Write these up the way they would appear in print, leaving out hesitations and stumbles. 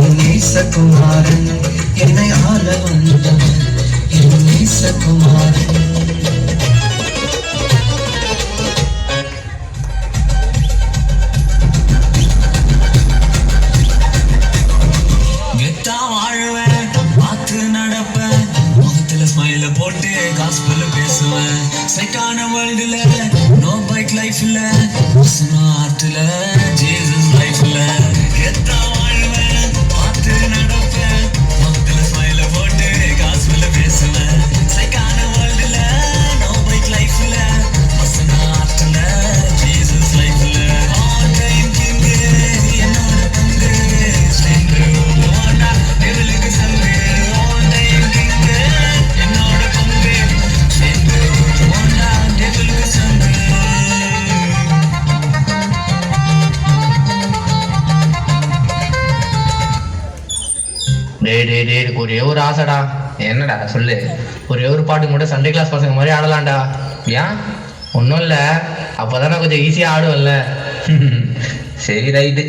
என் நேசகுமாரன் என்னை ஆள வந்தவன் என் நேசகுமாரன் ஸ்மைல போட்டு காஸ்பல் பேசுவேன் சைக்கான வேர்ல்டுல நோ பைக் லைஃப்ல ஆர்ட்ல ஜீசஸ் லைஃப்ல எத்தா வாழ்வேன் பார்த்து நடப்பேன் மொத்தல ஸ்மைல போட்டு காஸ்பல் பேசுவேன் சைக்கான வேர்ல்டுல நோ பைக் லைஃப்ல ஆர்ட்ல ஜீசஸ் லைஃப்ல ஆல் டைம் கிங் என்னோட பங்கு ஸ்ட்ரெங்கு ஓனா டெவிலுக்கு சங்கு ஆல் டைம் கிங் ஒரே ஒரு ஆசைடா. என்னடா சொல்லு. ஒரே ஒரு பாட்டுக்கு மட்டும் சண்டே கிளாஸ் பசங்க மாதிரி ஆடலாம்டா. ஏன்? ஒன்றும் இல்லை, அப்போதானே கொஞ்சம் ஈஸியாக ஆடுவல்ல. சரி ரைட்டு.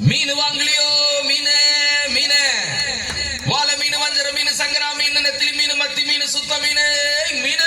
மீன் வாங்கலையோ மீன் மீன் வாழை மீன் வஞ்சர மீன் சங்கரா மீன் நெத்திலி மீன் மத்தி மீன் சுத்த மீன் மீன்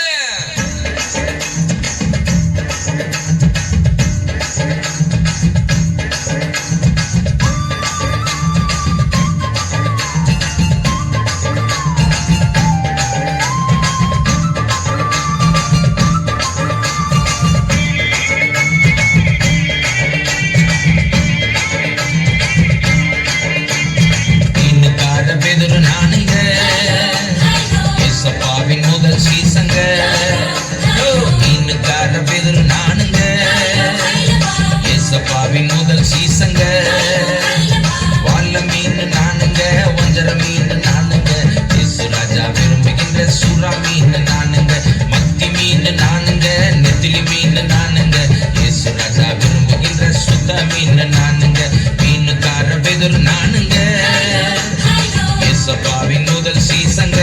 முதல் சீசங்க வாழ மீன் நானுங்க வஞ்சர மீன் நானுங்க இயேசு ராஜா விரும்புகின்ற சுறா மீன் நானுங்க மத்தி மீன் நானுங்க நெத்திலி மீன் நானுங்க இயேசு ராஜா விரும்புகின்ற சுத்த மீன் நானுங்க மீனுக்கார பெதர் நானுங்க இயேசப்பாவின் முதல் சீசங்க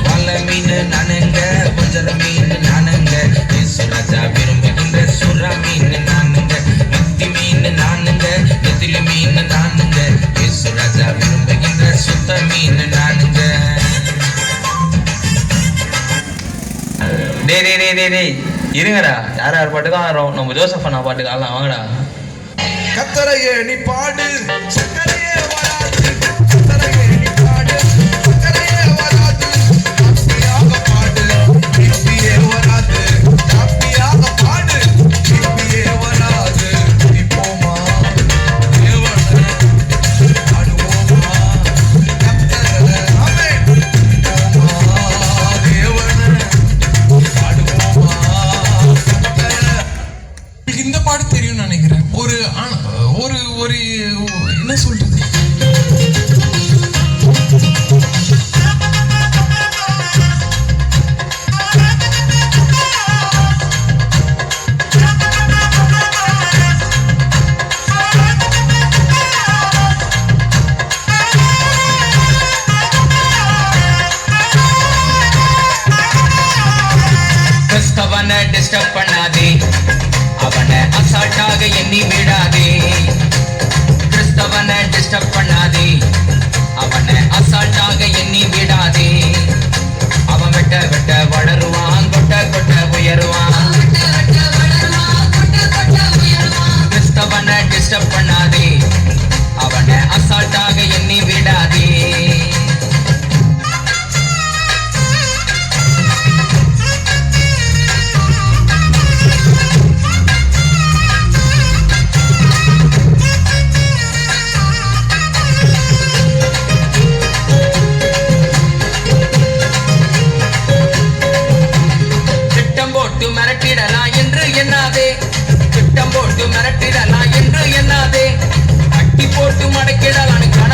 வாழ மீன் நானுங்க வஞ்சர மீன் நானுங்க இயேசு ராஜா விரும்புகின்ற சுறா மீன் நானுங்க மத்தி மீன் நானுங்க நெத்திலி மீன் நானுங்க இயேசு ராஜா விரும்புகின்ற சுத்த மீன் நானுங்க. டேய் இருங்கடா. யார் பாட்டுக்கும் ஆடுறோம். நம்ம ஜோசப் அண்ணா பாட்டுக்கு ஆடலாம் வாங்கடா. கத்தரையே நீ பாடு சக்கரையே வராது கத்தரையே நீ பாடு சக்கரையே வராது காப்பியாக பாடு காப்பியே வராது காப்பியாக பாடு காப்பியே வராது இப்போமா தேவனே பாடுவோமா கத்தரை ஆமென் இப்போமா தேவனே பாடுவோமா கத்தரை. இந்த பாட்டு தெரியும் நினைக்கிறேன். ஒரு ஒரு என்ன சொல்றது, கிறிஸ்தவனை டிஸ்டர்ப் பண்ணாதே, அவனை அசால்ட்டாக எண்ணி விடாதே. கிறிஸ்தவனை டிஸ்டர்ப் பண்ணாதே, அவனை அசால்ட்டாக எண்ணி விடாதே. அவன் வெட்ட வெட்ட வளருவான், கொட்ட கொட்ட உயருவான். கிறிஸ்தவனை டிஸ்டர்ப் பண்ணாதே, அவனை அசால்ட்டாக எண்ணி விடாதே. மிரட்டிடலாம் என்று எண்ணாதே, திட்டம் போட்டு மிரட்டிடலாம் என்று எண்ணாதே, அட்டி போட்டு மடக்கிடலாம்